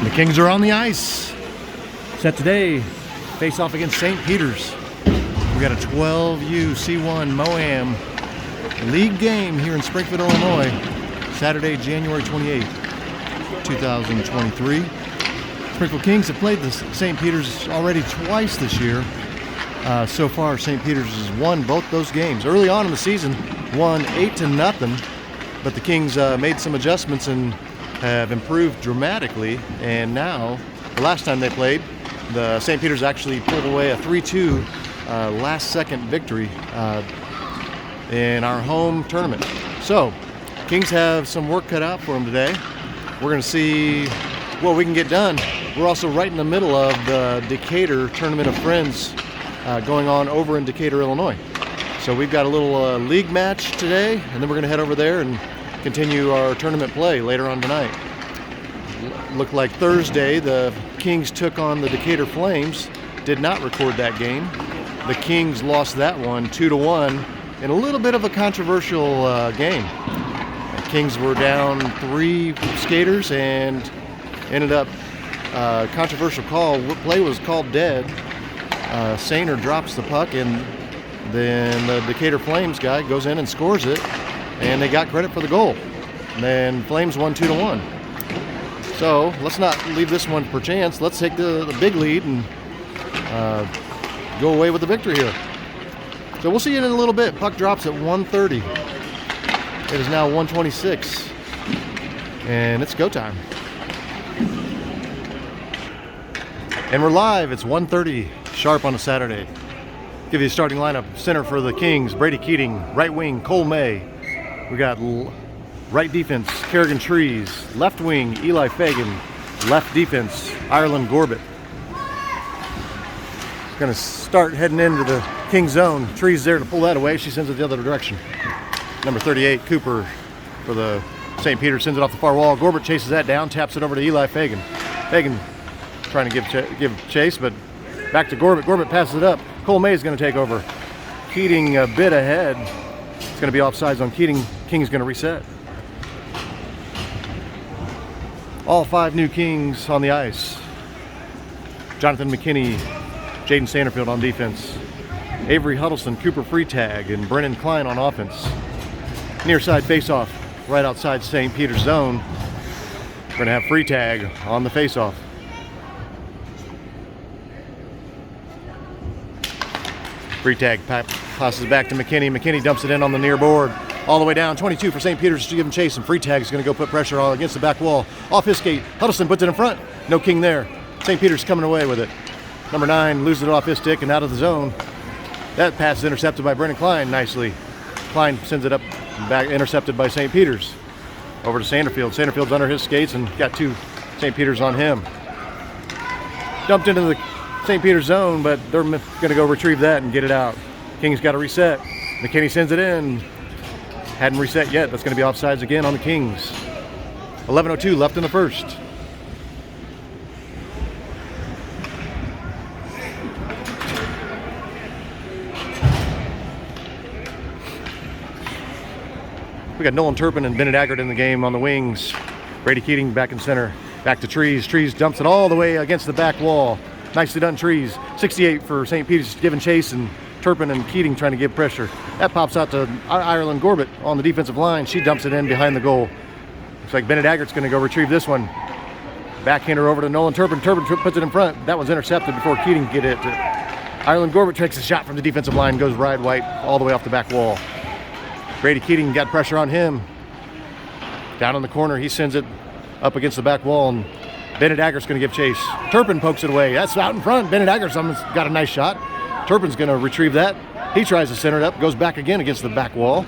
The Kings are on the ice. Set today, face off against St. Peter's. We got a 12U C1 MOAM league game here in Springfield, Illinois, Saturday, January 28th, 2023. Springfield Kings have played the St. Peter's already twice this year. So far, St. Peter's has won both those games. Early on in the season, won 8-0, but the Kings made some adjustments and have improved dramatically. And now, the last time they played, the St. Peter's actually pulled away a 3-2 last-second victory in our home tournament. So, Kings have some work cut out for them today. We're going to see what we can get done. We're also right in the middle of the Decatur Tournament of Friends going on over in Decatur, Illinois. So we've got a little league match today, and then we're going to head over there and continue our tournament play later on tonight. Looked like Thursday the Kings took on the Decatur Flames. Did not record that game. The Kings lost that one 2-1 in a little bit of a controversial game. The Kings were down 3 skaters and ended up controversial call. Play was called dead. Sainer drops the puck, and then the Decatur Flames guy goes in and scores it, and they got credit for the goal. And then Flames won 2-1. So let's not leave this one per chance. Let's take the big lead and go away with the victory here. So we'll see you in a little bit. Puck drops at 1:30. It is now 1:26, and it's go time. And we're live. It's 1:30 sharp on a Saturday. Give you a starting lineup. Center for the Kings, Brady Keating. Right wing, Cole May. We got right defense, Kerrigan Trees. Left wing, Eli Fagan. Left defense, Ireland Gorbett. Going to start heading into the Kings zone. Trees there to pull that away. She sends it the other direction. Number 38, Cooper for the St. Peter, sends it off the far wall. Gorbett chases that down, taps it over to Eli Fagan. Fagan trying to give chase, but back to Gorbett. Gorbett passes it up. Cole May is going to take over. Keating a bit ahead. It's going to be offsides on Keating. King's going to reset. All 5 new Kings on the ice. Jonathan McKinney, Jaden Sanderfield on defense. Avery Huddleston, Cooper Freetag, and Brennan Klein on offense. Near side faceoff, right outside St. Peter's zone. We're going to have Freetag on the faceoff. Freetag passes back to McKinney. McKinney dumps it in on the near board. All the way down, 22 for St. Peter's to give him chase, and Freetag is going to go put pressure all against the back wall. Off his skate, Huddleston puts it in front. No King there. St. Peter's coming away with it. Number 9 loses it off his stick and out of the zone. That pass is intercepted by Brennan Klein nicely. Klein sends it up, back intercepted by St. Peter's. Over to Sanderfield. Sanderfield's under his skates and got 2 St. Peter's on him. Dumped into the St. Peter's zone, but they're going to go retrieve that and get it out. Kings got to reset. McKinney sends it in. Hadn't reset yet. That's going to be offsides again on the Kings. 11:02 left in the first. We got Nolan Turpin and Bennett Aggert in the game on the wings. Brady Keating back in center. Back to Trees. Trees dumps it all the way against the back wall. Nicely done, Trees. 68 for St. Peter's giving chase, and Turpin and Keating trying to give pressure. That pops out to Ireland Gorbett on the defensive line. She dumps it in behind the goal. Looks like Bennett Aggert's going to go retrieve this one. Backhander over to Nolan Turpin. Turpin puts it in front. That was intercepted before Keating could get it. Ireland Gorbett takes a shot from the defensive line, goes wide white all the way off the back wall. Brady Keating got pressure on him. Down in the corner, he sends it up against the back wall, and Bennett Aggert's going to give chase. Turpin pokes it away. That's out in front. Bennett Aggert's got a nice shot. Turpin's going to retrieve that. He tries to center it up, goes back again against the back wall.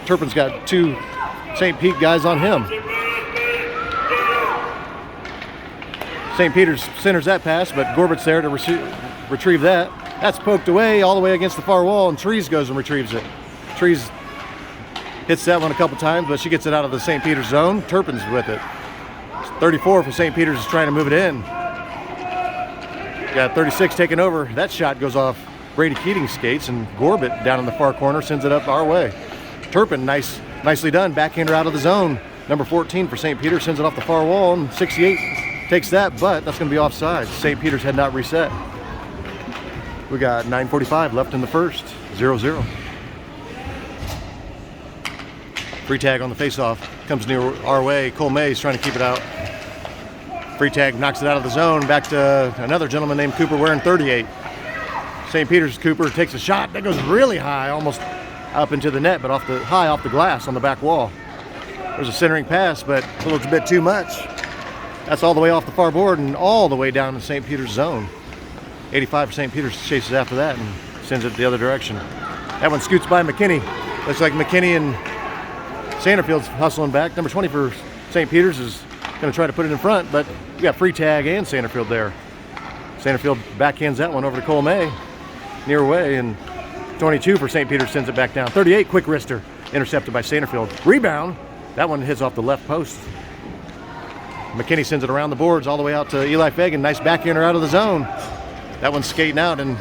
Turpin's got 2 St. Pete guys on him. St. Peter's centers that pass, but Gorbett's there to retrieve that. That's poked away all the way against the far wall, and Trees goes and retrieves it. Trees hits that one a couple times, but she gets it out of the St. Peter's zone. Turpin's with it. 34 for St. Peter's is trying to move it in. Got 36 taking over. That shot goes off Brady Keating's skates, and Gorbett down in the far corner sends it up our way. Turpin, nicely done. Backhander out of the zone. Number 14 for St. Peter sends it off the far wall, and 68 takes that, but that's going to be offside. St. Peter's had not reset. We got 9:45 left in the first, 0-0. Free tag on the faceoff. Comes near our way. Cole May's trying to keep it out. Free tag knocks it out of the zone. Back to another gentleman named Cooper wearing 38. St. Peter's Cooper takes a shot that goes really high, almost up into the net, but high off the glass on the back wall. There's a centering pass, but a little bit too much. That's all the way off the far board and all the way down to St. Peter's zone. 85 for St. Peter's chases after that and sends it the other direction. That one scoots by McKinney. Looks like McKinney and Sanderfield's hustling back. Number 20 for St. Peter's is going to try to put it in front, but we got free tag and Sanderfield there. Sanderfield backhands that one over to Cole May, near away, and 22 for St. Peter's sends it back down. 38, quick wrister, intercepted by Sanderfield. Rebound, that one hits off the left post. McKinney sends it around the boards all the way out to Eli Fagan. Nice backhander out of the zone. That one's skating out, and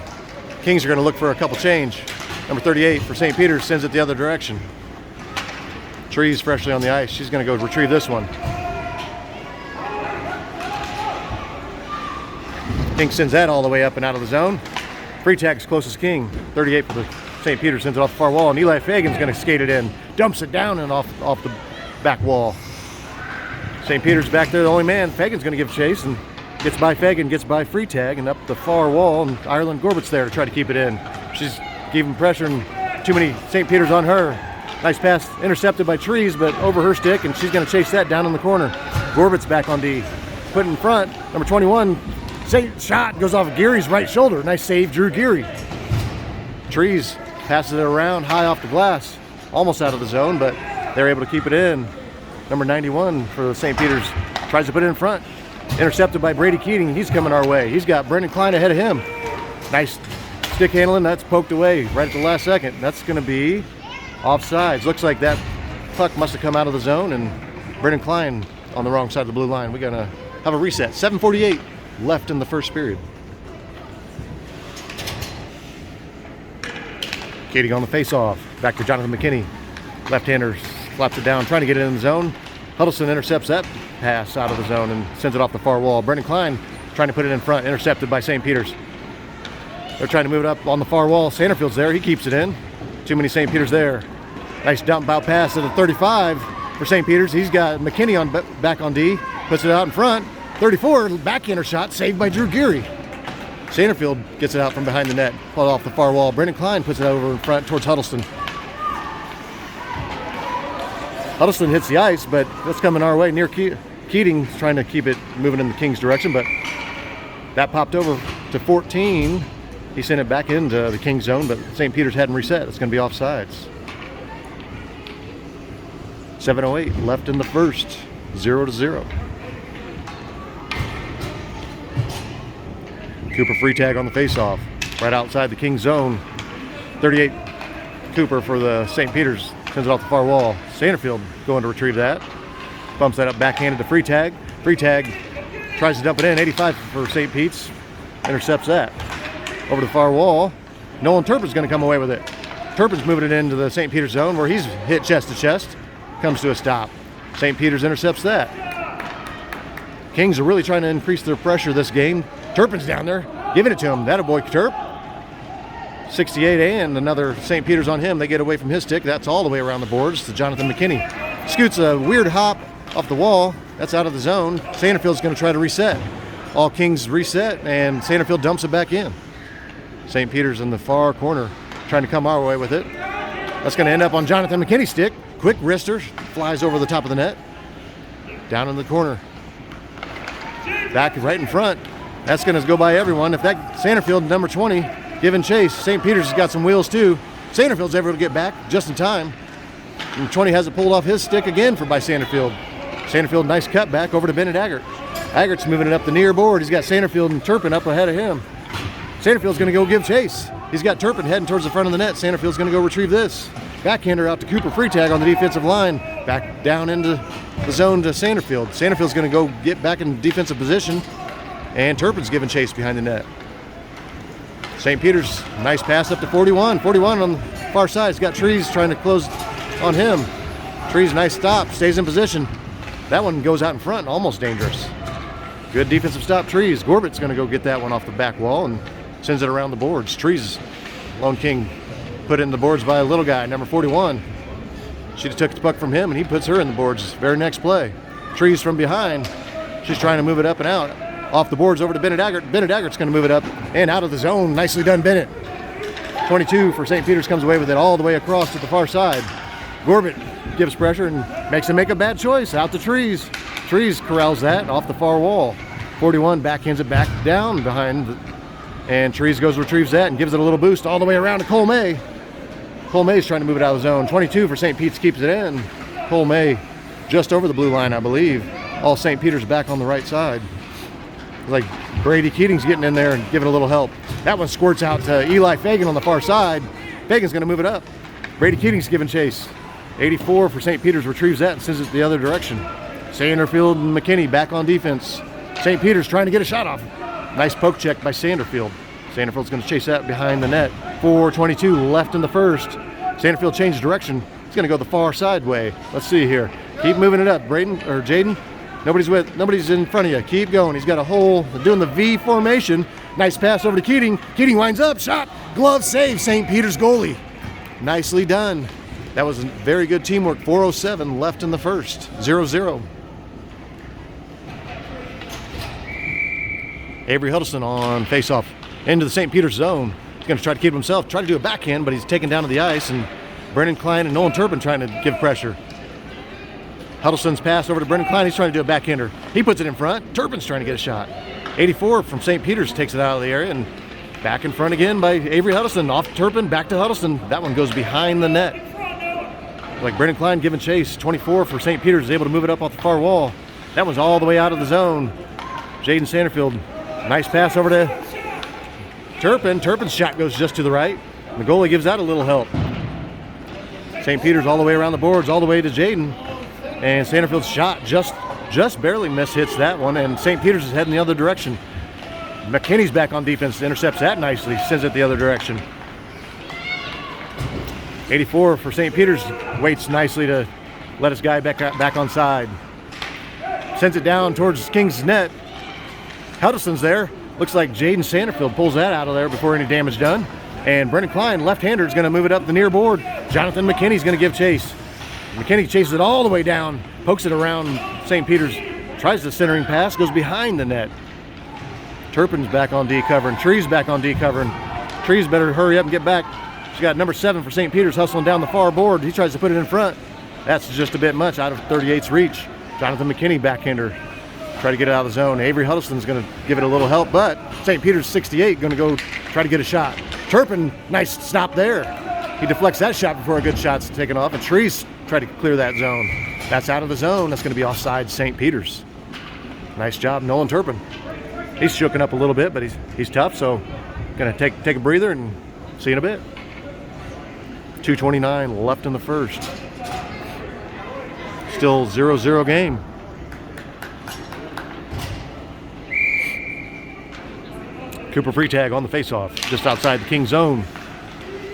Kings are going to look for a couple change. Number 38 for St. Peter's sends it the other direction. Trees freshly on the ice. She's going to go retrieve this one. King sends that all the way up and out of the zone. Free tag's closest King. 38 for the St. Peter's sends it off the far wall, and Eli Fagan's going to skate it in. Dumps it down and off the back wall. St. Peter's back there, the only man. Fagan's going to give chase and gets by Fagan, gets by free tag and up the far wall, and Ireland Gorbat's there to try to keep it in. She's giving pressure and too many St. Peter's on her. Nice pass intercepted by Trees, but over her stick, and she's going to chase that down in the corner. Gorbat's back on D. Put in front, number 21. Shot goes off Geary's right shoulder. Nice save, Drew Geary. Trees passes it around high off the glass, almost out of the zone, but they're able to keep it in. Number 91 for St. Peter's tries to put it in front. Intercepted by Brady Keating. He's coming our way. He's got Brendan Klein ahead of him. Nice stick handling. That's poked away right at the last second. That's going to be offsides. Looks like that puck must have come out of the zone, and Brendan Klein on the wrong side of the blue line. We're going to have a reset. 7:48 left in the first period. Keating on the face-off. Back to Jonathan McKinney. Left-hander slaps it down, trying to get it in the zone. Huddleston intercepts that pass out of the zone and sends it off the far wall. Brendan Klein trying to put it in front, intercepted by St. Peter's. They're trying to move it up on the far wall. Sanderfield's there, he keeps it in. Too many St. Peter's there. Nice dump out pass to the 35 for St. Peter's. He's got McKinney on back on D, puts it out in front. 34, backhander shot, saved by Drew Geary. Sanderfield gets it out from behind the net, pulled off the far wall. Brendan Klein puts it over in front towards Huddleston. Huddleston hits the ice, but that's coming our way near Keating's trying to keep it moving in the Kings' direction, but that popped over to 14. He sent it back into the Kings' zone, but St. Peter's hadn't reset. It's going to be offsides. 7:08 left in the first, 0-0. Cooper free tag on the faceoff, right outside the Kings' zone. 38 Cooper for the St. Peter's sends it off the far wall. Sanderfield going to retrieve that. Bumps that up backhanded to free tag. Free tag tries to dump it in. 85 for St. Pete's. Intercepts that. Over the far wall. Nolan Turpin's going to come away with it. Turpin's moving it into the St. Peter's zone where he's hit chest to chest. Comes to a stop. St. Peter's intercepts that. Kings are really trying to increase their pressure this game. Turpin's down there, giving it to him. That a boy, Turp. 68 and another St. Peter's on him. They get away from his stick. That's all the way around the boards to Jonathan McKinney. Scoots a weird hop off the wall. That's out of the zone. Sanderfield's going to try to reset. All Kings reset, and Sanderfield dumps it back in. St. Peter's in the far corner trying to come our way with it. That's going to end up on Jonathan McKinney's stick. Quick wrister, flies over the top of the net. Down in the corner. Back right in front. That's going to go by everyone. If that Sanderfield, number 20, giving chase. St. Peter's has got some wheels too. Sanderfield's able to get back just in time. And 20 has it pulled off his stick again by Sanderfield. Sanderfield, nice cut back over to Bennett Aggart. Aggart's moving it up the near board. He's got Sanderfield and Turpin up ahead of him. Sanderfield's going to go give chase. He's got Turpin heading towards the front of the net. Sanderfield's going to go retrieve this. Backhander out to Cooper, free tag on the defensive line. Back down into the zone to Sanderfield. Sanderfield's going to go get back in defensive position. And Turpin's giving chase behind the net. St. Peter's, nice pass up to 41. 41 on the far side. He's got Trees trying to close on him. Trees, nice stop, stays in position. That one goes out in front, almost dangerous. Good defensive stop, Trees. Gorbat's going to go get that one off the back wall and sends it around the boards. Trees, Lone King, put it in the boards by a little guy, number 41. She took the puck from him, and he puts her in the boards. Very next play. Trees from behind. She's trying to move it up and out. Off the boards over to Bennett Daggert. Bennett Daggert's going to move it up and out of the zone. Nicely done, Bennett. 22 for St. Peter's comes away with it all the way across to the far side. Gorbat gives pressure and makes him make a bad choice. Out to Trees. Trees corrals that off the far wall. 41 backhands it back down behind, and Trees goes retrieves that and gives it a little boost all the way around to Cole May. Cole May's trying to move it out of the zone. 22 for St. Pete's keeps it in. Cole May just over the blue line, I believe. All St. Peter's back on the right side. Like Brady Keating's getting in there and giving a little help. That one squirts out to Eli Fagan on the far side. Fagan's going to move it up. Brady Keating's giving chase. 84 for St. Peter's retrieves that and sends it the other direction. Sanderfield and McKinney back on defense. St. Peter's trying to get a shot off. Nice poke check by Sanderfield. Sanderfield's going to chase that behind the net. 4:22 left in the first. Sanderfield changed direction. He's going to go the far side way. Let's see here. Keep moving it up, Braden or Jaden. Nobody's in front of you. Keep going. He's got a hole. Doing the V formation. Nice pass over to Keating. Keating winds up. Shot. Glove save. St. Peter's goalie. Nicely done. That was very good teamwork. 4:07 left in the first. 0-0. Avery Huddleston on faceoff into the St. Peter's zone. He's going to try to keep himself, try to do a backhand, but he's taken down to the ice, and Brendan Klein and Nolan Turpin trying to give pressure. Huddleston's pass over to Brendan Klein. He's trying to do a backhander. He puts it in front. Turpin's trying to get a shot. 84 from St. Peter's takes it out of the area, and back in front again by Avery Huddleston. Off Turpin, back to Huddleston. That one goes behind the net. Like Brendan Klein giving chase. 24 for St. Peter's is able to move it up off the far wall. That one's all the way out of the zone. Jaden Sanderfield. Nice pass over to Turpin. Turpin's shot goes just to the right. The goalie gives that a little help. St. Peter's all the way around the boards, all the way to Jaden. And Sanderfield's shot just barely hits that one, and St. Peter's is heading the other direction. McKinney's back on defense, intercepts that nicely, sends it the other direction. 84 for St. Peter's, waits nicely to let his guy back on side. Sends it down towards King's net. Huddleston's there. Looks like Jaden Sanderfield pulls that out of there before any damage done. And Brendan Klein, left-hander, is going to move it up the near board. Jonathan McKinney's going to give chase. McKinney chases it all the way down, pokes it around St. Peter's, tries the centering pass, goes behind the net. Turpin's back on D covering. Trees back on D covering. Trees better hurry up and get back. She's got number 7 for St. Peter's hustling down the far board. He tries to put it in front. That's just a bit much out of 38's reach. Jonathan McKinney, backhander. Try to get it out of the zone. Avery Huddleston's going to give it a little help, but St. Peter's 68 going to go try to get a shot. Turpin, nice stop there. He deflects that shot before a good shot's taken off, and Trees try to clear that zone. That's out of the zone. That's going to be offside St. Peter's. Nice job, Nolan Turpin. He's shooken up a little bit, but he's tough, so going to take a breather and see you in a bit. 2:29 left in the first. Still 0-0 game. Cooper Freetag on the faceoff, just outside the King zone.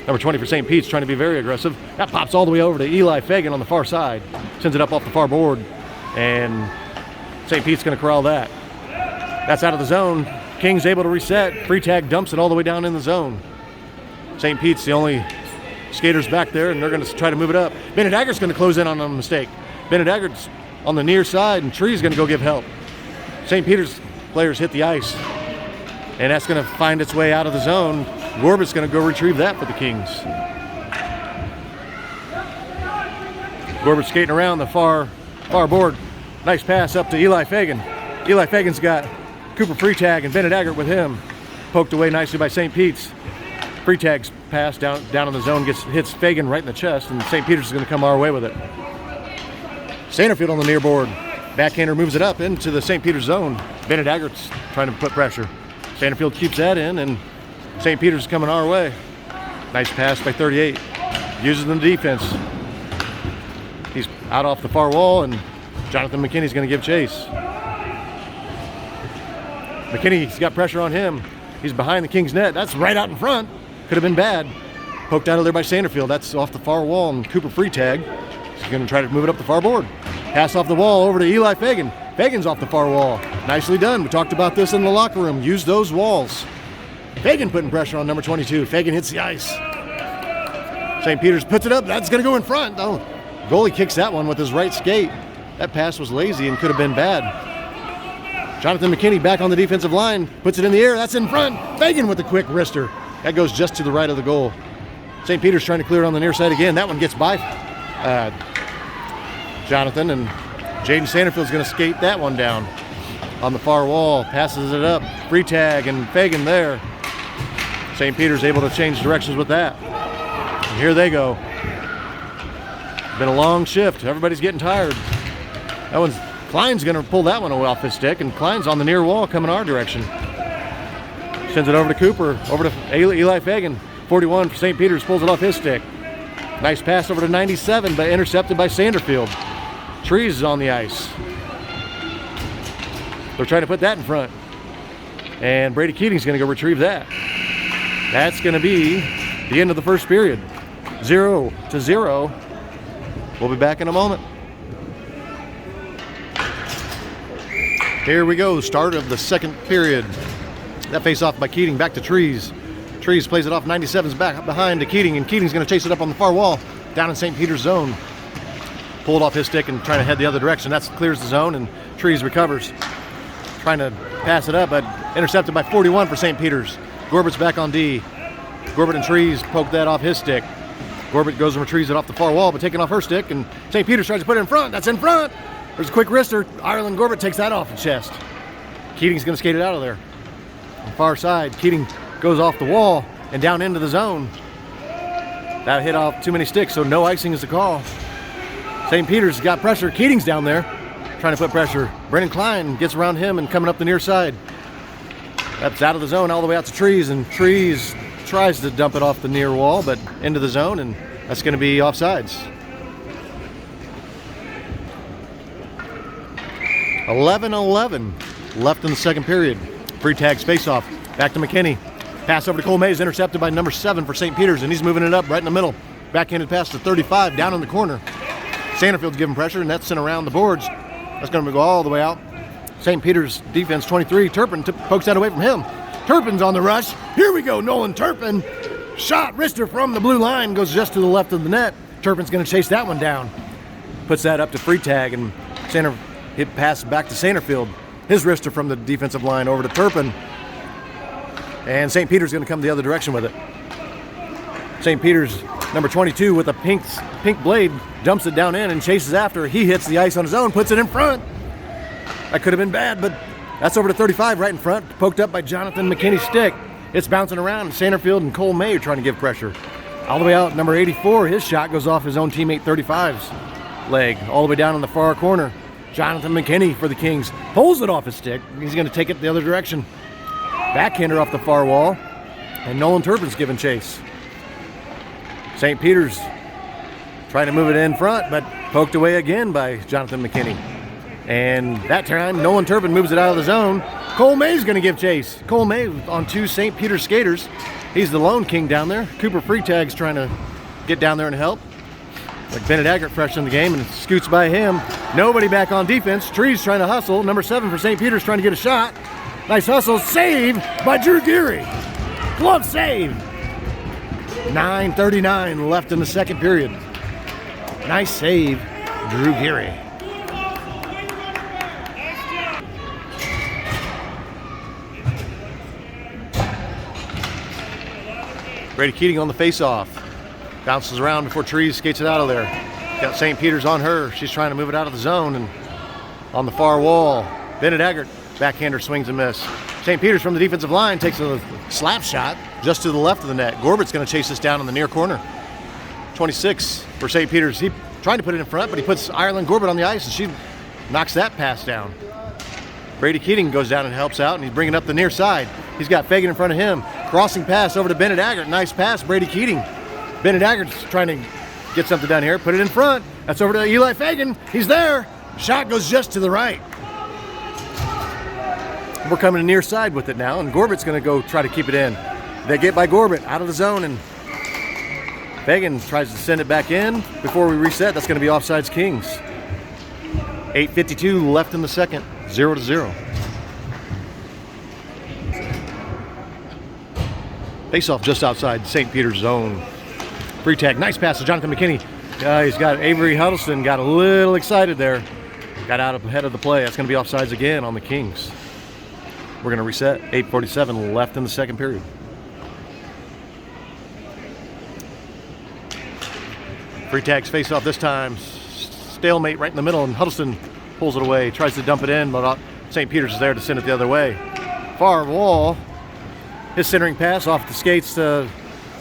Number 20 for St. Pete's trying to be very aggressive. That pops all the way over to Eli Fagan on the far side. Sends it up off the far board, and St. Pete's going to corral that. That's out of the zone. King's able to reset. Freetag dumps it all the way down in the zone. St. Pete's the only skaters back there, and they're going to try to move it up. Bennett Aggert's going to close in on a mistake. Bennett Aggert's on the near side, and Tree's going to go give help. St. Peter's players hit the ice, and that's going to find its way out of the zone. Gorbat's going to go retrieve that for the Kings. Gorbat skating around the far board. Nice pass up to Eli Fagan. Eli Fagan's got Cooper Freetag and Bennett Aggert with him. Poked away nicely by St. Pete's. Freetag's pass down in the zone hits Fagan right in the chest, and St. Peter's is going to come our way with it. Sanderfield on the near board. Backhander moves it up into the St. Peter's zone. Bennett Aggert's trying to put pressure. Sanderfield keeps that in, and St. Peter's coming our way. Nice pass by 38. Uses the defense. He's out off the far wall, and Jonathan McKinney's going to give chase. McKinney's got pressure on him. He's behind the King's net. That's right out in front. Could have been bad. Poked out of there by Sanderfield. That's off the far wall, and Cooper Freetag is going to try to move it up the far board. Pass off the wall over to Eli Fagan. Fagan's off the far wall. Nicely done. We talked about this in the locker room. Use those walls. Fagan putting pressure on number 22. Fagan hits the ice. St. Peter's puts it up. That's going to go in front. Oh, goalie kicks that one with his right skate. That pass was lazy and could have been bad. Jonathan McKinney back on the defensive line. Puts it in the air. That's in front. Fagan with the quick wrister. That goes just to the right of the goal. St. Peter's trying to clear it on the near side again. That one gets by Jonathan, and Jaden Sanderfield's going to skate that one down on the far wall. Passes it up. Free tag, and Fagan there. St. Peter's able to change directions with that. And here they go. Been a long shift. Everybody's getting tired. Klein's going to pull that one away off his stick, and Klein's on the near wall coming our direction. Sends it over to Cooper, over to Eli Fagan. 41 for St. Peter's, pulls it off his stick. Nice pass over to 97, but intercepted by Sanderfield. Trees is on the ice. They're trying to put that in front. And Brady Keating's going to go retrieve that. That's going to be the end of the first period. 0-0. We'll be back in a moment. Here we go, start of the second period. That face off by Keating, back to Trees. Trees plays it off, 97's back behind to Keating, and Keating's going to chase it up on the far wall, down in St. Peter's zone. Pulled off his stick and trying to head the other direction. That clears the zone, and Trees recovers. Trying to pass it up, but intercepted by 41 for St. Peter's. Gorbat's back on D. Gorbat and Trees poke that off his stick. Gorbat goes and retrieves it off the far wall, but taking off her stick, and St. Peter's tries to put it in front. That's in front. There's a quick wrister. Ireland Gorbat takes that off the chest. Keating's going to skate it out of there. On the far side, Keating goes off the wall and down into the zone. That hit off too many sticks, so no icing is the call. St. Peter's got pressure. Keating's down there trying to put pressure. Brendan Klein gets around him and coming up the near side. That's out of the zone all the way out to Trees, and Trees tries to dump it off the near wall, but into the zone, and that's going to be offsides. 11-11 left in the second period. Free tags face-off. Back to McKinney. Pass over to Cole Mays, intercepted by number 7 for St. Peter's, and he's moving it up right in the middle. Backhanded pass to 35, down in the corner. Sanderfield's giving pressure, and that's sent around the boards. That's going to go all the way out. St. Peter's defense, 23. Turpin pokes that away from him. Turpin's on the rush. Here we go, Nolan Turpin. Shot, wrister from the blue line, goes just to the left of the net. Turpin's going to chase that one down. Puts that up to free tag, and hit pass back to Sanderfield. His wrister from the defensive line over to Turpin. And St. Peter's going to come the other direction with it. St. Peter's, number 22, with a pink blade, dumps it down in and chases after. He hits the ice on his own, puts it in front. That could have been bad, but that's over to 35 right in front, poked up by Jonathan McKinney's stick. It's bouncing around, and Sanderfield and Cole May are trying to give pressure. All the way out, number 84, his shot goes off his own teammate 35's leg, all the way down in the far corner. Jonathan McKinney for the Kings pulls it off his stick. He's going to take it the other direction. Backhander off the far wall, and Nolan Turpin's giving chase. St. Peter's trying to move it in front, but poked away again by Jonathan McKinney. And that time, Nolan Turpin moves it out of the zone. Cole May's going to give chase. Cole May on 2 St. Peter's skaters. He's the lone king down there. Cooper Freetag's trying to get down there and help. Like Bennett Aggert fresh in the game, and scoots by him. Nobody back on defense. Trees trying to hustle. Number 7 for St. Peter's trying to get a shot. Nice hustle. Save by Drew Geary. Glove save. 9:39 left in the second period. Nice save, Drew Geary. Brady Keating on the face-off. Bounces around before Trees skates it out of there. Got St. Peter's on her. She's trying to move it out of the zone, and on the far wall, Bennett Aggert, backhander swings and miss. St. Peter's from the defensive line takes a slap shot just to the left of the net. Gorbat's going to chase this down in the near corner. 26 for St. Peter's. He trying to put it in front, but he puts Ireland Gorbat on the ice, and she knocks that pass down. Brady Keating goes down and helps out, and he's bringing up the near side. He's got Fagan in front of him. Crossing pass over to Bennett Aggert. Nice pass, Brady Keating. Bennett Aggert's trying to get something down here. Put it in front. That's over to Eli Fagan. He's there. Shot goes just to the right. We're coming to near side with it now, and Gorbat's going to go try to keep it in. They get by Gorbat out of the zone, and Fagan tries to send it back in. Before we reset, that's going to be offsides Kings. 8:52 left in the second, 0-0. Face off just outside St. Peter's zone. Free tag, nice pass to Jonathan McKinney. He's got Avery Huddleston, got a little excited there. Got out ahead of the play. That's going to be offsides again on the Kings. We're going to reset. 8:47 left in the second period. Free tags face off this time. Stalemate right in the middle, and Huddleston pulls it away. Tries to dump it in, but St. Peter's is there to send it the other way. Far wall. His centering pass off the skates to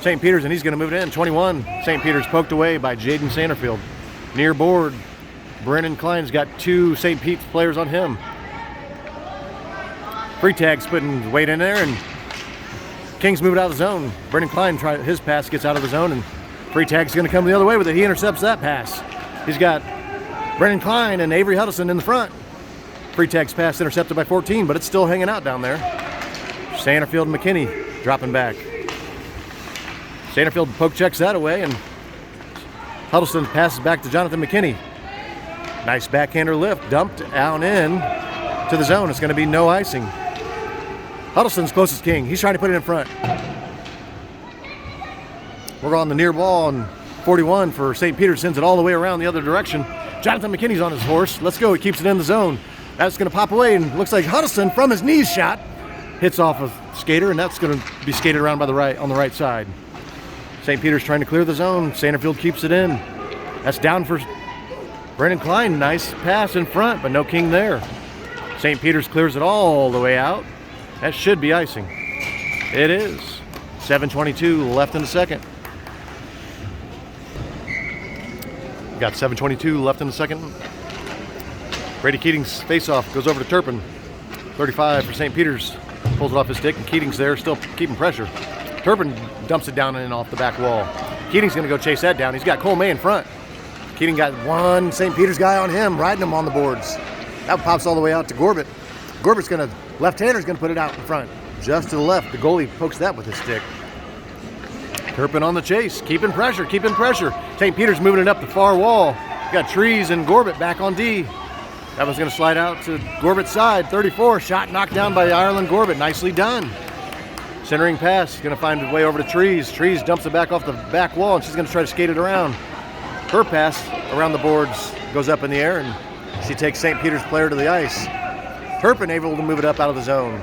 St. Peter's, and he's going to move it in. 21. St. Peter's poked away by Jaden Sanderfield. Near board. Brennan Klein's got 2 St. Pete's players on him. Free tag's putting weight in there, and Kings move it out of the zone. Brennan Klein, his pass gets out of the zone, and free tag's going to come the other way with it. He intercepts that pass. He's got Brennan Klein and Avery Huddleston in the front. Free tag's pass intercepted by 14, but it's still hanging out down there. Sanderfield and McKinney dropping back. Sanderfield poke checks that away, and Huddleston passes back to Jonathan McKinney. Nice backhander lift, dumped down in to the zone. It's going to be no icing. Huddleston's closest King. He's trying to put it in front. We're on the near ball, and 41 for St. Peter's sends it all the way around the other direction. Jonathan McKinney's on his horse. Let's go. He keeps it in the zone. That's going to pop away, and looks like Huddleston from his knees shot hits off a skater, and that's going to be skated around by the right on the right side. St. Peter's trying to clear the zone. Sanderfield keeps it in. That's down for Brennan Klein. Nice pass in front, but no King there. St. Peter's clears it all the way out. That should be icing. It is. 7:22 left in the second. Got 7:22 left in the second. Brady Keating's face-off goes over to Turpin. 35 for St. Peter's. Pulls it off his stick, and Keating's there, still keeping pressure. Turpin dumps it down and off the back wall. Keating's going to go chase that down. He's got Cole May in front. Keating got one St. Peter's guy on him, riding him on the boards. That pops all the way out to Gorbett. Gorbett's going to, left-hander's going to put it out in front. Just to the left. The goalie pokes that with his stick. Turpin on the chase, keeping pressure, keeping pressure. St. Peter's moving it up the far wall. Got Trees and Gorbett back on D. That one's going to slide out to Gorbett's side. 34, shot knocked down by Ireland Gorbett. Nicely done. Centering pass, going to find a way over to Trees. Trees dumps it back off the back wall, and she's going to try to skate it around. Her pass around the boards goes up in the air, and she takes St. Peter's player to the ice. Turpin able to move it up out of the zone.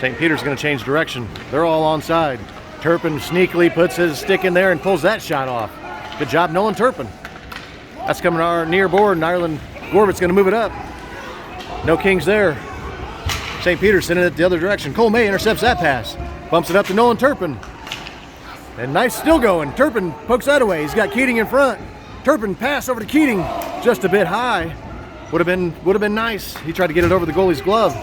St. Peter's going to change direction. They're all onside. Turpin sneakily puts his stick in there and pulls that shot off. Good job, Nolan Turpin. That's coming to our near board, and Ireland Gorbett's going to move it up. No Kings there. St. Peter's sending it the other direction. Cole May intercepts that pass. Bumps it up to Nolan Turpin. And nice, still going. Turpin pokes that away. He's got Keating in front. Turpin pass over to Keating, just a bit high. Would have been nice. He tried to get it over the goalie's glove,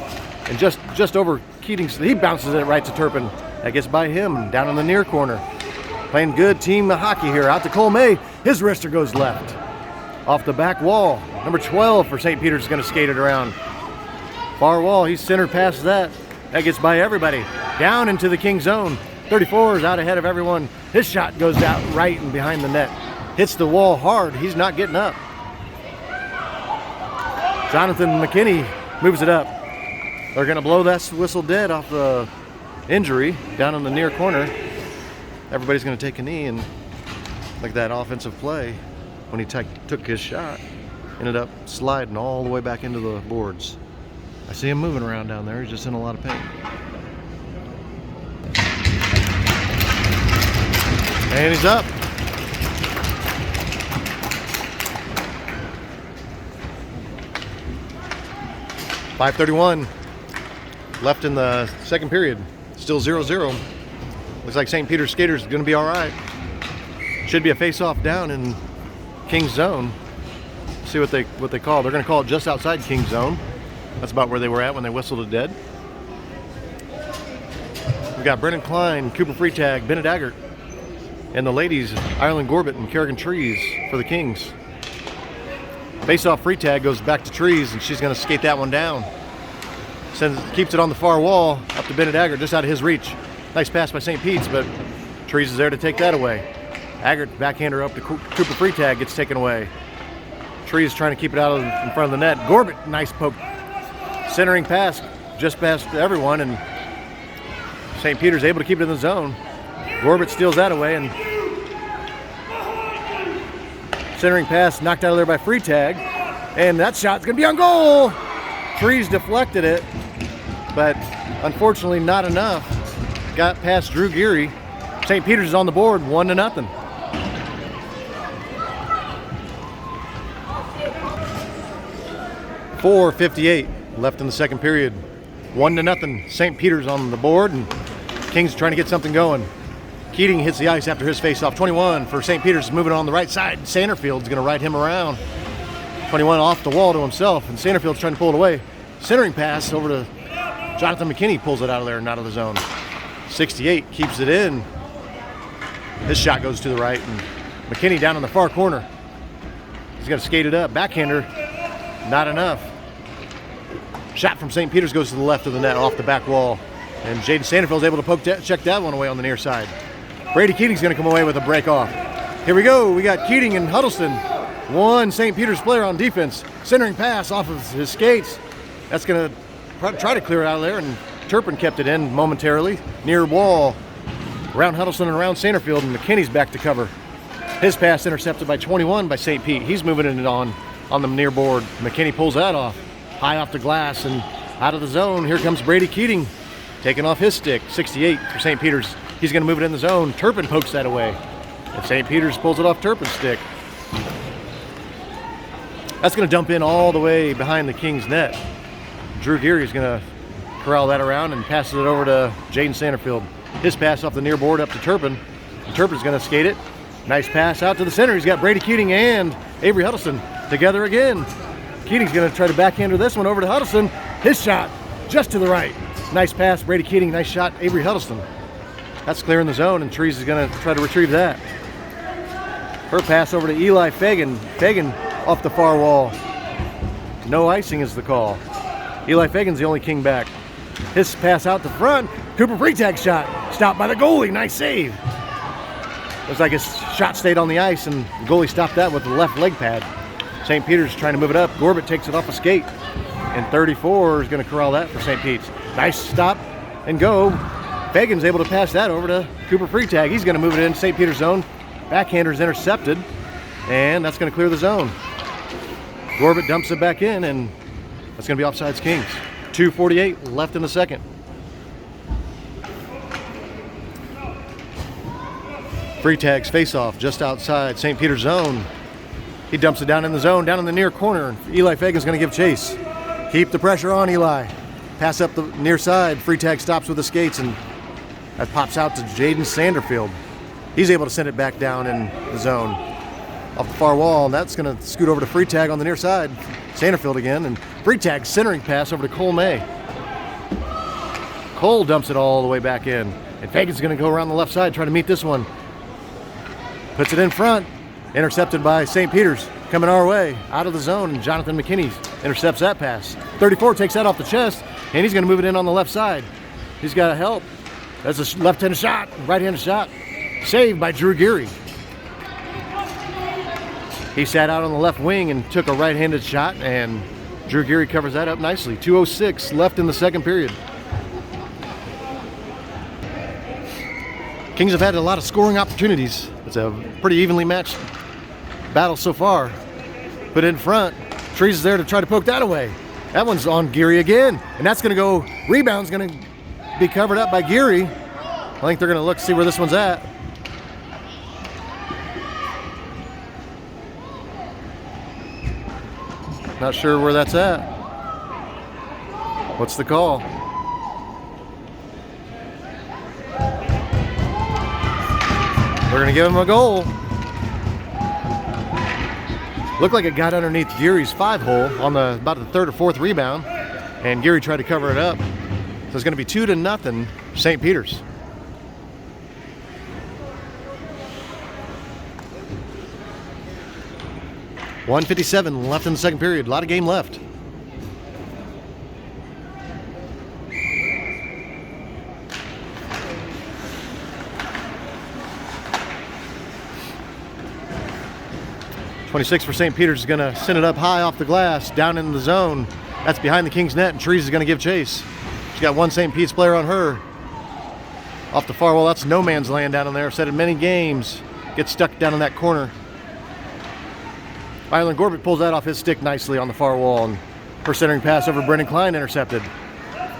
and just over Keating's. He bounces it right to Turpin. That gets by him down in the near corner. Playing good team hockey here. Out to Cole May. His wrister goes left. Off the back wall. Number 12 for St. Peter's is going to skate it around. Far wall. He's centered past that. That gets by everybody. Down into the King zone. 34 is out ahead of everyone. His shot goes out right and behind the net. Hits the wall hard. He's not getting up. Jonathan McKinney moves it up. They're going to blow that whistle dead off the injury down in the near corner. Everybody's going to take a knee, and like that offensive play, when he took his shot, ended up sliding all the way back into the boards. I see him moving around down there. He's just in a lot of pain. And he's up. .531 left in the second period. Still 0-0. Looks like St. Peter's skaters are going to be all right. Should be a face-off down in King's zone. See what they call. They're going to call it just outside King's zone. That's about where they were at when they whistled it dead. We've got Brennan Klein, Cooper Freetag, Bennett Aggert, and the ladies, Ireland Gorbett and Kerrigan Trees for the Kings. Face-off Freetag goes back to Trees, and she's going to skate that one down. Keeps it on the far wall, up to Bennett Aggert, just out of his reach. Nice pass by St. Pete's, but Trees is there to take that away. Aggert backhander up to Cooper Freetag, gets taken away. Trees trying to keep it out in front of the net. Gorbett, nice poke. Centering pass just past everyone, and St. Peter's able to keep it in the zone. Gorbett steals that away, and centering pass knocked out of there by Freitag. And that shot's going to be on goal. Trees deflected it, but unfortunately not enough. Got past Drew Geary. St. Peter's is on the board, 1-0. .458 left in the second period. 1-0. St. Peter's on the board, and Kings trying to get something going. Keating hits the ice after his face-off. 21 for St. Peter's, moving on the right side. Sanderfield's going to ride him around. 21 off the wall to himself, and Sanderfield's trying to pull it away. Centering pass over to Jonathan McKinney, pulls it out of there and out of the zone. 68 keeps it in. His shot goes to the right, and McKinney down in the far corner. He's got to skate it up. Backhander, not enough. Shot from St. Peter's goes to the left of the net, off the back wall. And Jaden Sanderfield's able to check that one away on the near side. Brady Keating's going to come away with a break off. Here we go. We got Keating and Huddleston. One St. Peter's player on defense. Centering pass off of his skates. That's going to try to clear it out of there, and Turpin kept it in momentarily. Near wall. Around Huddleston and around Sanderfield, and McKinney's back to cover. His pass intercepted by 21 by St. Pete. He's moving it on the near board. McKinney pulls that off. High off the glass and out of the zone. Here comes Brady Keating, taking off his stick. 68 for St. Peter's. He's going to move it in the zone. Turpin pokes that away, and St. Peter's pulls it off Turpin's stick. That's going to dump in all the way behind the Kings net. Drew Geary is going to corral that around and passes it over to Jaden Sanderfield. His pass off the near board up to Turpin. And Turpin's going to skate it. Nice pass out to the center. He's got Brady Keating and Avery Huddleston together again. Keating's going to try to backhander this one over to Huddleston. His shot just to the right. Nice pass, Brady Keating. Nice shot, Avery Huddleston. That's clear in the zone, and Trees is going to try to retrieve that. Her pass over to Eli Fagan. Fagan off the far wall. No icing is the call. Eli Fagan's the only King back. His pass out the front. Cooper Freitag's shot. Stopped by the goalie. Nice save. Looks like his shot stayed on the ice, and the goalie stopped that with the left leg pad. St. Peter's trying to move it up. Gorbett takes it off a skate. And 34 is going to corral that for St. Pete's. Nice stop and go. Fagan's able to pass that over to Cooper Freitag. He's going to move it in St. Peter's zone. Backhander's intercepted, and that's going to clear the zone. Gorbett dumps it back in, and that's going to be offsides Kings. 2:48 left in the second. Freitag's face-off just outside St. Peter's zone. He dumps it down in the zone, down in the near corner. Eli Fagan's going to give chase. Keep the pressure on, Eli. Pass up the near side. Freitag stops with the skates, and that pops out to Jaden Sanderfield. He's able to send it back down in the zone off the far wall, and that's going to scoot over to Freitag on the near side. Sanderfield again, and Freitag's centering pass over to Cole May. Cole dumps it all the way back in, and Fagan's going to go around the left side, try to meet this one. Puts it in front, intercepted by St. Peter's. Coming our way, out of the zone, and Jonathan McKinney intercepts that pass. 34 takes that off the chest, and he's going to move it in on the left side. He's got to help. That's a left-handed shot, right-handed shot. Saved by Drew Geary. He sat out on the left wing and took a right-handed shot, and Drew Geary covers that up nicely. 2:06 left in the second period. Kings have had a lot of scoring opportunities. It's a pretty evenly matched battle so far. But in front, Trees is there to try to poke that away. That one's on Geary again, and that's going to go, rebound's going to be covered up by Geary. I think they're going to look to see where this one's at. Not sure where that's at. What's the call? They're going to give him a goal. Looked like it got underneath Geary's 5-hole on about the third or fourth rebound, and Geary tried to cover it up. So it's going to be 2-0 St. Peter's. .157 left in the second period. A lot of game left. .26 for St. Peter's is going to send it up high off the glass, down in the zone. That's behind the Kings net, and Trees is going to give chase. She's got one St. Pete's player on her. Off the far wall, that's no man's land down in there. I've said it many games. Gets stuck down in that corner. Ireland Gorbett pulls that off his stick nicely on the far wall, and her centering pass over Brennan Klein intercepted.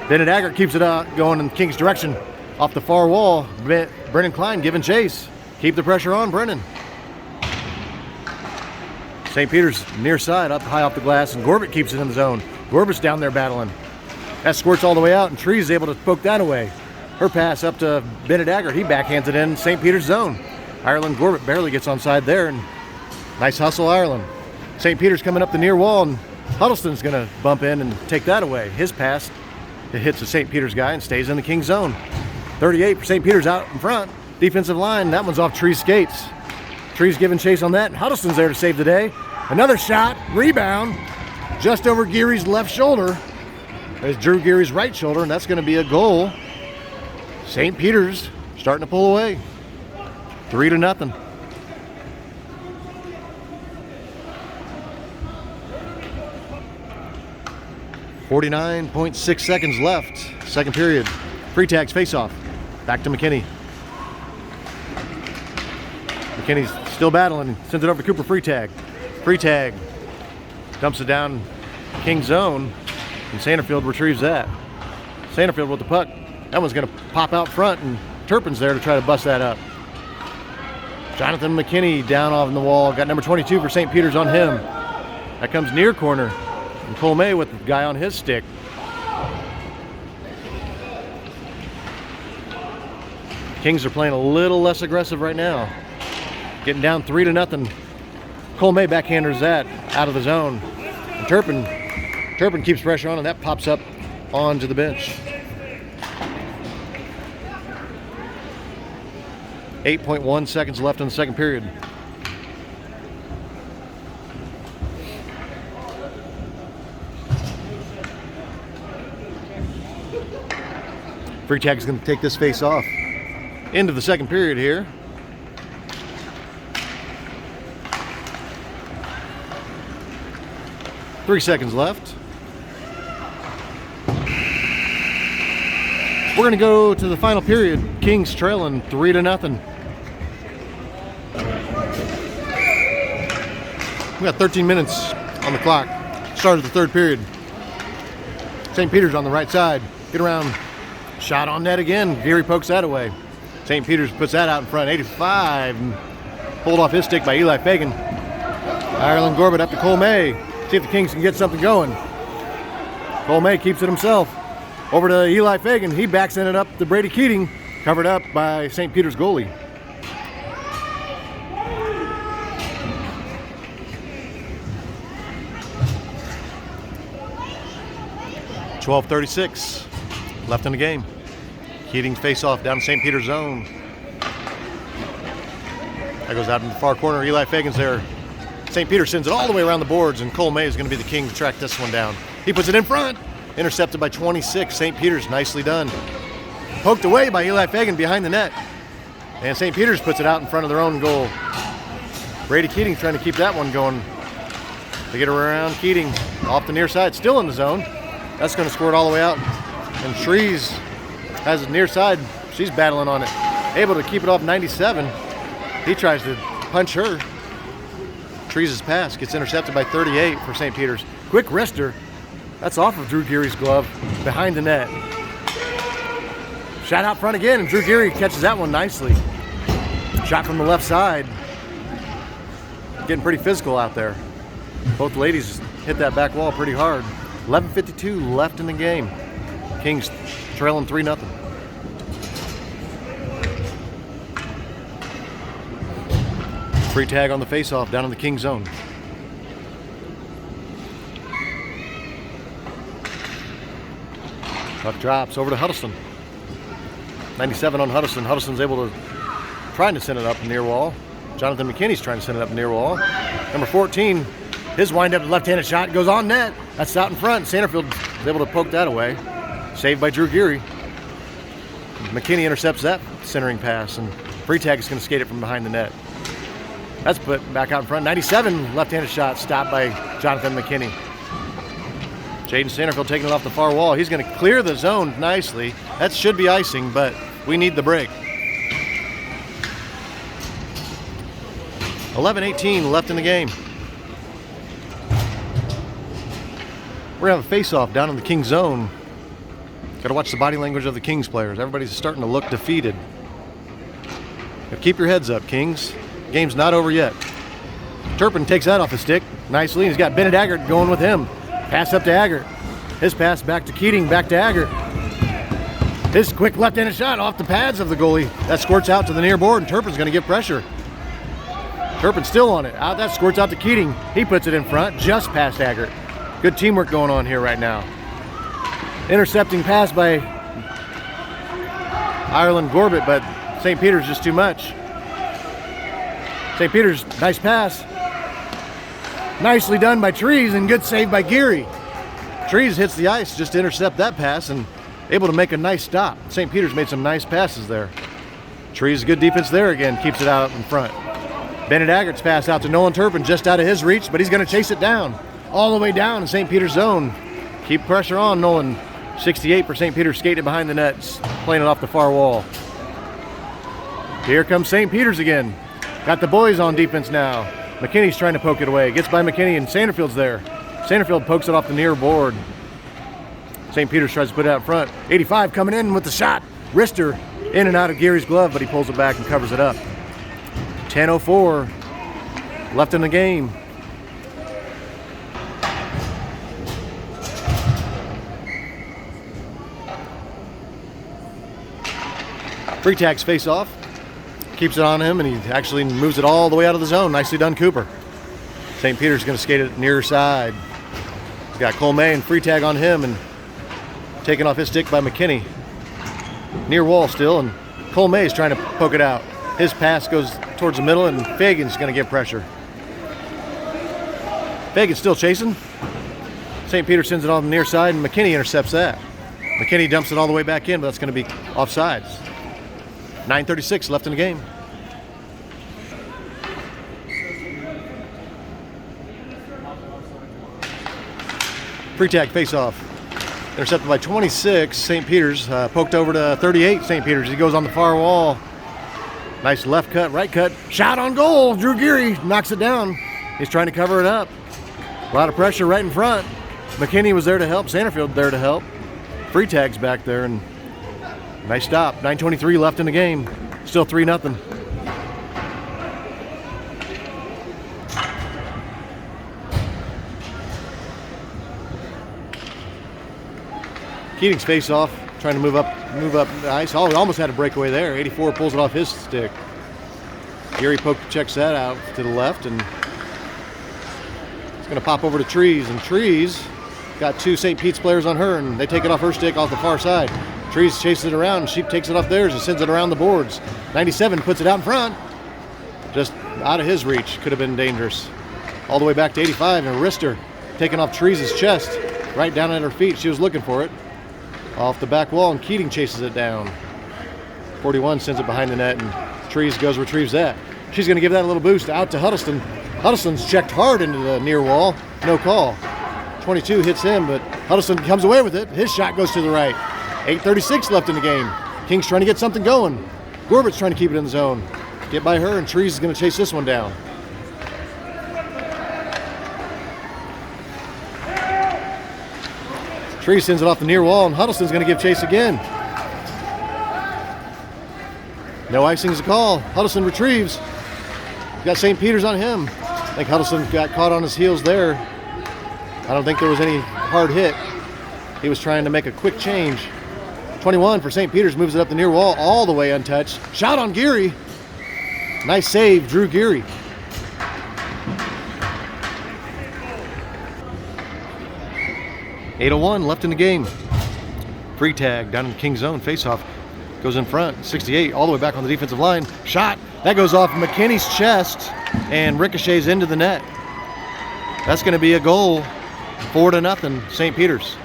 Bennett Aggert keeps it out, going in King's direction. Off the far wall, Brennan Klein giving chase. Keep the pressure on Brennan. St. Peter's near side, up high off the glass, and Gorbett keeps it in the zone. Gorbett's down there battling. That squirts all the way out, and Trees is able to poke that away. Her pass up to Bennett Aggert. He backhands it in St. Peter's zone. Ireland Gorbett barely gets onside there, and nice hustle, Ireland. St. Peter's coming up the near wall, and Huddleston's going to bump in and take that away. His pass, it hits the St. Peter's guy and stays in the King's zone. 38 for St. Peter's out in front. Defensive line, that one's off Trees' skates. Trees giving chase on that, and Huddleston's there to save the day. Another shot, rebound, just over Geary's left shoulder. There's Drew Geary's right shoulder, and that's going to be a goal. St. Peter's starting to pull away. 3-0. .6 seconds left. Second period. Free tags face off. Back to McKinney. McKinney's still battling. Sends it over to Cooper. Free tag. Free tag. Dumps it down King's zone. And Sanderfield retrieves that. Sanderfield with the puck. That one's going to pop out front, and Turpin's there to try to bust that up. Jonathan McKinney down off the wall. Got number 22 for St. Peter's on him. That comes near corner. And Cole May with the guy on his stick. Kings are playing a little less aggressive right now. Getting down 3-0. Cole May backhanders that out of the zone. And Turpin keeps pressure on, and that pops up onto the bench. 8.1 seconds left in the second period. Free tag is going to take this face off. Into the second period here. Three seconds left. We're going to go to the final period. Kings trailing 3-0. We got 13 minutes on the clock. Start of the third period. St. Peter's on the right side. Get around. Shot on net again. Geary pokes that away. St. Peter's puts that out in front. 85. Pulled off his stick by Eli Fagan. Ireland Gorbett up to Cole May. See if the Kings can get something going. Cole May keeps it himself. Over to Eli Fagan. He backs it up to Brady Keating. Covered up by St. Peter's goalie. .36 left in the game. Keating's face-off down St. Peter's zone. That goes out in the far corner. Eli Fagan's there. St. Peter sends it all the way around the boards, and Cole May is going to be the king to track this one down. He puts it in front. Intercepted by 26. St. Peter's, nicely done. Poked away by Eli Fagan behind the net. And St. Peter's puts it out in front of their own goal. Brady Keating trying to keep that one going. They get around Keating off the near side, still in the zone. That's going to squirt all the way out. And Trees has it near side. She's battling on it. Able to keep it off 97. He tries to punch her. Trees' pass gets intercepted by 38 for St. Peter's. Quick wrister. That's off of Drew Geary's glove behind the net. Shot out front again, and Drew Geary catches that one nicely. Shot from the left side. Getting pretty physical out there. Both ladies hit that back wall pretty hard. 11:52 left in the game. Kings trailing 3-0. Free tag on the faceoff down in the Kings zone. Puck drops over to Huddleston. 97 on Huddleston. Huddleston's able to trying to send it up near wall. Jonathan McKinney's trying to send it up near wall. Number 14, his wind-up left-handed shot goes on net. That's out in front. Sanderfield is able to poke that away. Saved by Drew Geary. McKinney intercepts that centering pass, and free tag is going to skate it from behind the net. That's put back out in front. 97 left-handed shot stopped by Jonathan McKinney. Jaden Sanderfield taking it off the far wall. He's going to clear the zone nicely. That should be icing, but We need the break. 11:18 left in the game. We're gonna have a face-off down in the Kings zone. Gotta watch the body language of the Kings players. Everybody's starting to look defeated. But keep your heads up, Kings. Game's not over yet. Turpin takes that off his stick nicely. He's got Bennett Aggert going with him. Pass up to Aggert. His pass back to Keating, back to Aggert. His quick left-handed shot off the pads of the goalie. That squirts out to the near board, and Turpin's going to give pressure. Turpin's still on it. That squirts out to Keating. He puts it in front, just past Aggert. Good teamwork going on here right now. Intercepting pass by Ireland Gorbett, but St. Peter's just too much. St. Peter's, nice pass. Nicely done by Trees, and good save by Geary. Trees hits the ice just to intercept that pass and able to make a nice stop. St. Peter's made some nice passes there. Trees, good defense there again, keeps it out in front. Bennett Aggert's pass out to Nolan Turpin, just out of his reach, but he's going to chase it down. All the way down in St. Peter's zone. Keep pressure on Nolan. 68 for St. Peter's, skating behind the nets, playing it off the far wall. Here comes St. Peter's again. Got the boys on defense now. McKinney's trying to poke it away. Gets by McKinney, and Sanderfield's there. Sanderfield pokes it off the near board. St. Peter's tries to put it out front. 85 coming in with the shot. Wrister in and out of Geary's glove, but he pulls it back and covers it up. 10:04 left in the game. Freetag's face off. Keeps it on him, and he actually moves it all the way out of the zone. Nicely done, Cooper. St. Peter's going to skate it near side. He's got Cole May and Freetag on him, and taken off his stick by McKinney. Near wall still, and Cole May is trying to poke it out. His pass goes towards the middle, and Fagan's going to give pressure. Fagan's still chasing. St. Peter sends it on the near side, and McKinney intercepts that. McKinney dumps it all the way back in, but that's going to be offsides. 9:36 left in the game. Freetag face-off. Intercepted by 26, St. Peter's. Poked over to 38, St. Peter's. He goes on the far wall. Nice left cut, right cut. Shot on goal. Drew Geary knocks it down. He's trying to cover it up. A lot of pressure right in front. McKinney was there to help. Sanderfield there to help. Freetag's back there, and nice stop. 9:23 left in the game. Still 3-0. Keating's face off, trying to move up the ice. Oh, he almost had a breakaway there. 84 pulls it off his stick. Geary checks that out to the left, and it's going to pop over to Trees. And Trees got two St. Pete's players on her, and they take it off her stick off the far side. Trees chases it around, and she takes it off theirs and sends it around the boards. 97 puts it out in front. Just out of his reach. Could have been dangerous. All the way back to 85, and Wrister taking off Trees' chest right down at her feet. She was looking for it. Off the back wall, and Keating chases it down. 41 sends it behind the net, and Trees goes retrieves that. She's going to give that a little boost out to Huddleston. Huddleston's checked hard into the near wall. No call. 22 hits him, but Huddleston comes away with it. His shot goes to the right. 8:36 left in the game. King's trying to get something going. Gorbett's trying to keep it in the zone. Get by her, and Trees is going to chase this one down. Trees sends it off the near wall, and Huddleston's going to give chase again. No icing's a call. Huddleston retrieves. Got St. Peter's on him. I think Huddleston got caught on his heels there. I don't think there was any hard hit. He was trying to make a quick change. 21 for St. Peter's, moves it up the near wall all the way untouched. Shot on Geary. Nice save, Drew Geary. .801 left in the game. Freetag down in the King zone. Face-off goes in front. 68 all the way back on the defensive line. Shot. That goes off McKinney's chest and ricochets into the net. That's going to be a goal. 4-0 St. Peter's.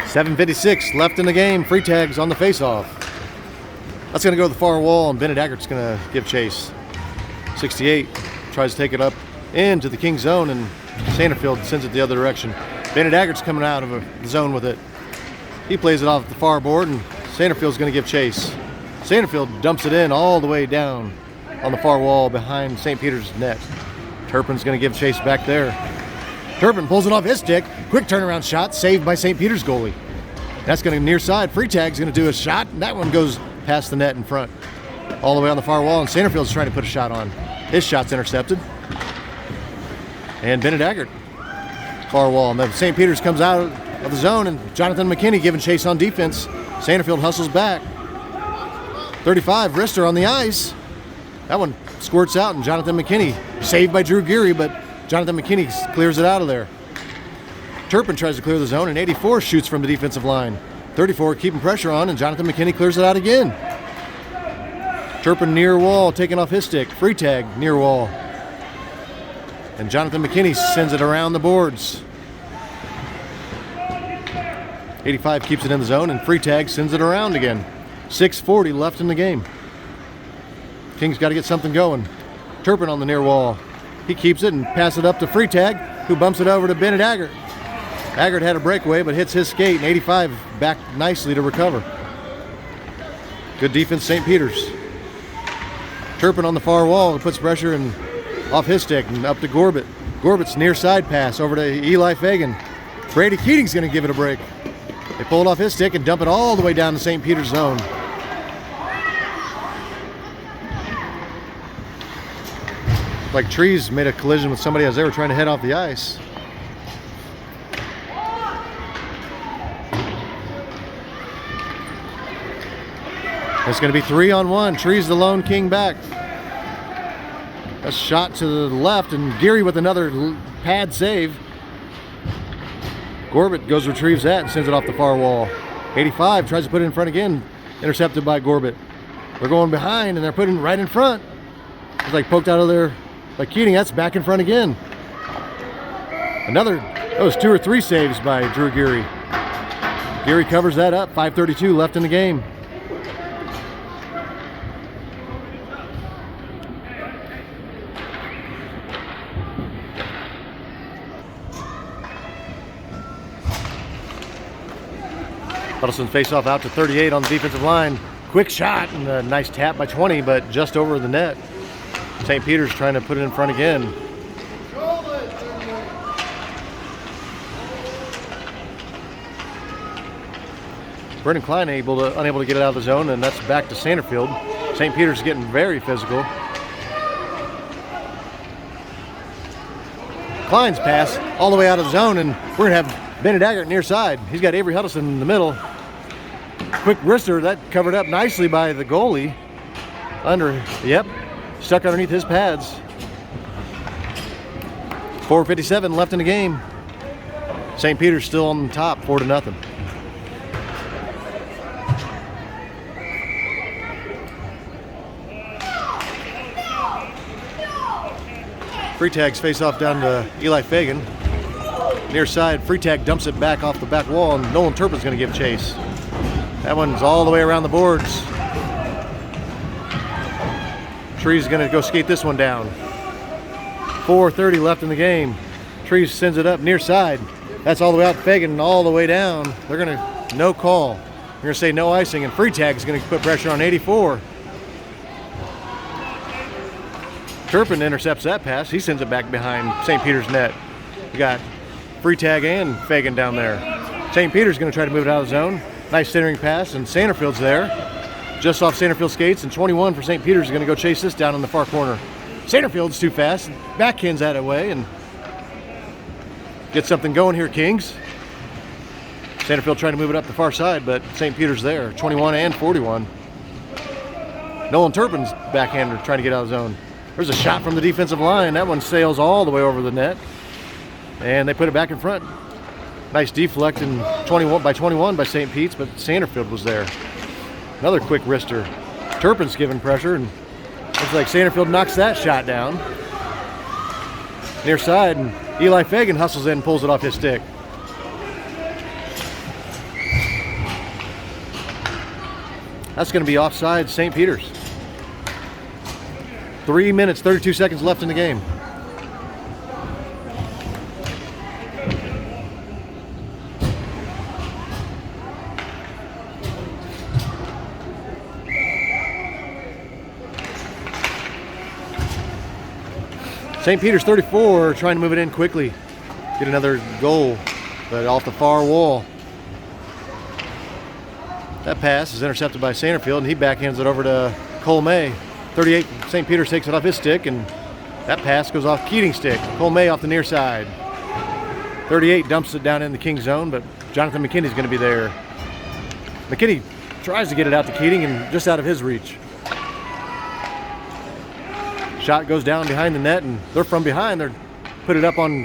.756 left in the game. Freetag's on the face-off. That's going to go to the far wall, and Bennett Aggert's going to give chase. 68 tries to take it up into the King zone, and Sanderfield sends it the other direction. Bennett Aggert's coming out of the zone with it. He plays it off the far board, and Sanderfield's going to give chase. Sanderfield dumps it in all the way down on the far wall behind St. Peter's net. Turpin's going to give chase back there. Turpin pulls it off his stick. Quick turnaround shot, saved by St. Peter's goalie. That's going to near side. Freetag's going to do a shot, and that one goes past the net in front. All the way on the far wall, and Sanderfield's trying to put a shot on. His shot's intercepted. And Bennett Aggert, far wall. And then St. Peter's comes out of the zone, and Jonathan McKinney giving chase on defense. Sanderfield hustles back. 35, wrister on the ice. That one squirts out, and Jonathan McKinney, saved by Drew Geary, but Jonathan McKinney clears it out of there. Turpin tries to clear the zone, and 84 shoots from the defensive line. 34 keeping pressure on, and Jonathan McKinney clears it out again. Turpin near wall, taking off his stick. Freetag near wall. And Jonathan McKinney sends it around the boards. 85 keeps it in the zone, and Freetag sends it around again. 6:40 left in the game. Kings got to get something going. Turpin on the near wall. He keeps it and passes it up to Freetag, who bumps it over to Bennett Aggert. Aggert had a breakaway, but hits his skate, and 85 back nicely to recover. Good defense, St. Peter's. Turpin on the far wall, puts pressure and off his stick and up to Gorbett. Gorbett's near side pass over to Eli Fagan. Brady Keating's going to give it a break. They pull it off his stick and dump it all the way down to St. Peter's zone. Like Trees made a collision with somebody as they were trying to head off the ice. It's going to be 3-on-1. Trees the lone King back. A shot to the left, and Geary with another pad save. Gorbett goes, retrieves that, and sends it off the far wall. 85 tries to put it in front again. Intercepted by Gorbett. They're going behind, and they're putting it right in front. It's like poked out of there by Keating. That's back in front again. That was 2 or 3 saves by Drew Geary. Geary covers that up. 5:32 left in the game. Huddleston face-off out to 38 on the defensive line. Quick shot and a nice tap by 20, but just over the net. St. Peter's trying to put it in front again. Brendan Klein unable to get it out of the zone, and that's back to Sanderfield. St. Peter's getting very physical. Klein's pass all the way out of the zone, and we're going to have Bennett Aggert near side. He's got Avery Huddleston in the middle. Quick wrister, that covered up nicely by the goalie. Stuck underneath his pads. 4:57 left in the game. St. Peter's still on top, 4-0. Freetag's face off down to Eli Fagan. Near side, Freetag dumps it back off the back wall, and Nolan Turpin's going to give chase. That one's all the way around the boards. Trees going to go skate this one down. 4:30 left in the game. Trees sends it up near side. That's all the way out to Fagan and all the way down. They're going to no call. They're going to say no icing, and Freetag's going to put pressure on 84. Turpin intercepts that pass. He sends it back behind St. Peter's net. We got Freetag and Fagan down there. St. Peter's going to try to move it out of the zone. Nice centering pass, and Sanderfield's there. Just off Sanderfield skates, and 21 for St. Peter's is going to go chase this down in the far corner. Sanderfield's too fast. Backhands that away and get something going here, Kings. Sanderfield trying to move it up the far side, but St. Peter's there. 21 and 41. Nolan Turpin's backhander trying to get out of the zone. There's a shot from the defensive line. That one sails all the way over the net. And they put it back in front. Nice deflect and 21 by St. Pete's, but Sanderfield was there. Another quick wrister. Turpin's giving pressure, and looks like Sanderfield knocks that shot down. Near side, and Eli Fagan hustles in and pulls it off his stick. That's going to be offside St. Peter's. 3 minutes, 32 seconds left in the game. St. Peter's 34, trying to move it in quickly. Get another goal, but off the far wall. That pass is intercepted by Sanderfield, and he backhands it over to Cole May. 38, St. Peter's takes it off his stick, and that pass goes off Keating's stick. Cole May off the near side. 38 dumps it down in the King zone, but Jonathan McKinney's going to be there. McKinney tries to get it out to Keating, and just out of his reach. Shot goes down behind the net, and they're from behind. They're put it up on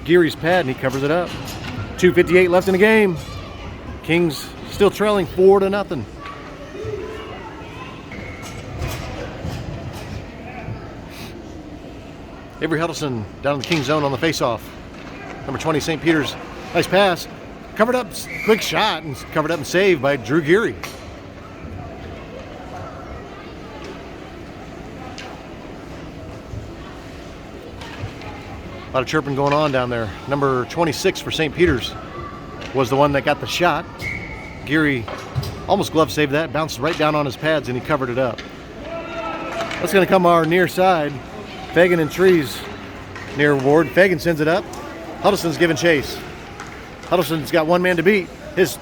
Geary's pad, and he covers it up. 2:58 left in the game. Kings still trailing 4-0. Avery Huddleston down in the King zone on the faceoff. Number 20, St. Peter's. Nice pass. Covered up, quick shot, and covered up and saved by Drew Geary. A lot of chirping going on down there. Number 26 for St. Peter's was the one that got the shot. Geary almost glove saved that, bounced right down on his pads, and he covered it up. That's going to come our near side. Fagan and Trees near Ward. Fagan sends it up. Huddleston's giving chase. Huddleston's got one man to beat. His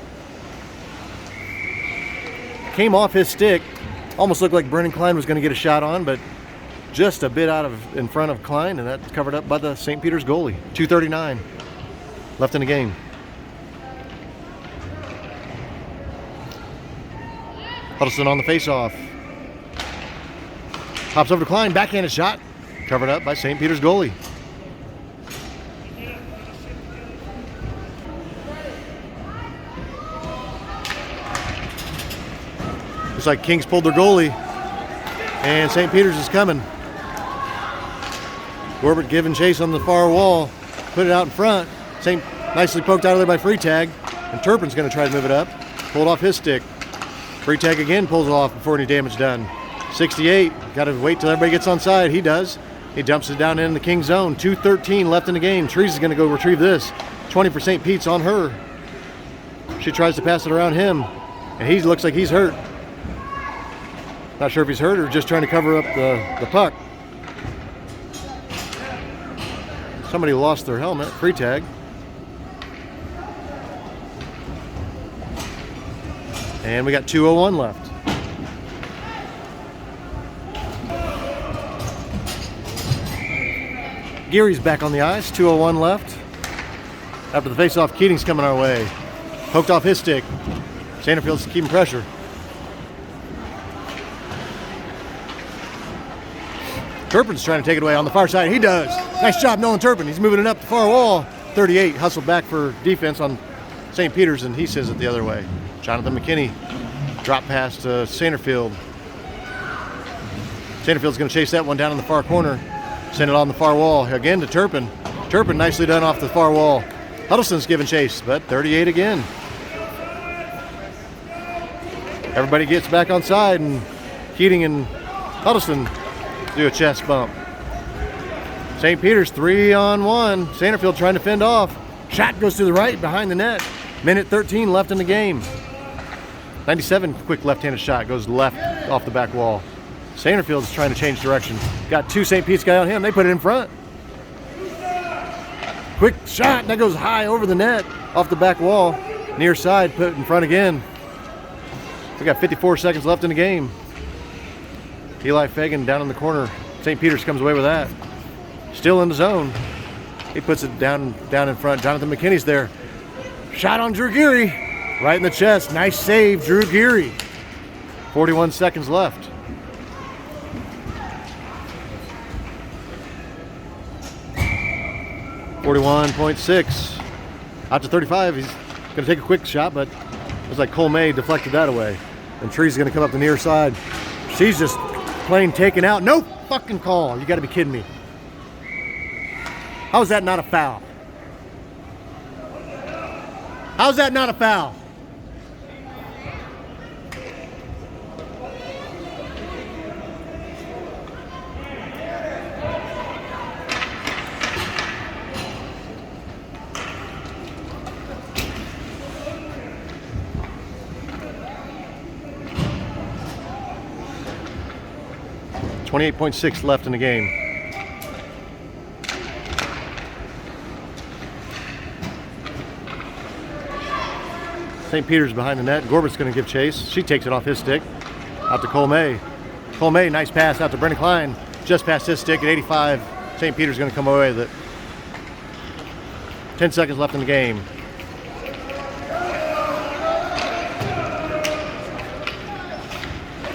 came off his stick. Almost looked like Brennan Klein was going to get a shot on, but just a bit in front of Klein, and that's covered up by the St. Peter's goalie. 2:39 left in the game. Huddleston on the faceoff. Hops over to Klein, backhanded shot. Covered up by St. Peter's goalie. Looks like Kings pulled their goalie, and St. Peter's is coming. Corbett giving chase on the far wall, put it out in front. Nicely poked out of there by Freetag, and Turpin's going to try to move it up. Pulled off his stick. Freetag again pulls it off before any damage done. 68, got to wait till everybody gets on side. He does. He dumps it down in the King zone. 2:13 left in the game. Trees is going to go retrieve this. 20 for St. Pete's on her. She tries to pass it around him, and he looks like he's hurt. Not sure if he's hurt or just trying to cover up the puck. Somebody lost their helmet. Freetag. And we got 2:01 left. Geary's back on the ice. 2:01 left. After the faceoff, Keating's coming our way. Poked off his stick. Sanderfield's keeping pressure. Turpin's trying to take it away on the far side. He does. Nice job, Nolan Turpin. He's moving it up the far wall. 38 hustled back for defense on St. Peter's, and he sends it the other way. Jonathan McKinney drop pass to Sanderfield. Sanderfield's going to chase that one down in the far corner. Send it on the far wall. Again to Turpin. Turpin nicely done off the far wall. Huddleston's giving chase, but 38 again. Everybody gets back on side, and Keating and Huddleston do a chest bump. St. Peter's 3-on-1. Sanderfield trying to fend off. Shot goes to the right behind the net. Minute 13 left in the game. 97 quick left-handed shot goes left off the back wall. Sanderfield's trying to change direction. Got two St. Pete's guy on him. They put it in front. Quick shot. That goes high over the net off the back wall. Near side, put it in front again. We got 54 seconds left in the game. Eli Fagan down in the corner. St. Peter's comes away with that. Still in the zone. He puts it down in front. Jonathan McKinney's there. Shot on Drew Geary. Right in the chest. Nice save, Drew Geary. 41 seconds left. .6. Out to 35. He's going to take a quick shot, but it was like Cole May deflected that away. And Tree's going to come up the near side. She's just plain taken out. No fucking call. You got to be kidding me. How is that not a foul? How's that not a foul? .6 left in the game. St. Peter's behind the net. Gorbat's going to give chase. She takes it off his stick. Out to Cole May. Cole May, nice pass out to Brendan Klein. Just past his stick at 85. St. Peter's going to come away with it. 10 seconds left in the game.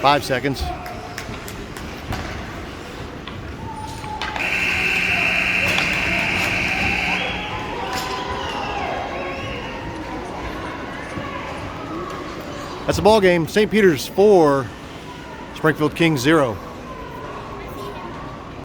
Five seconds. That's the ball game. St. Peter's 4, Springfield Kings 0.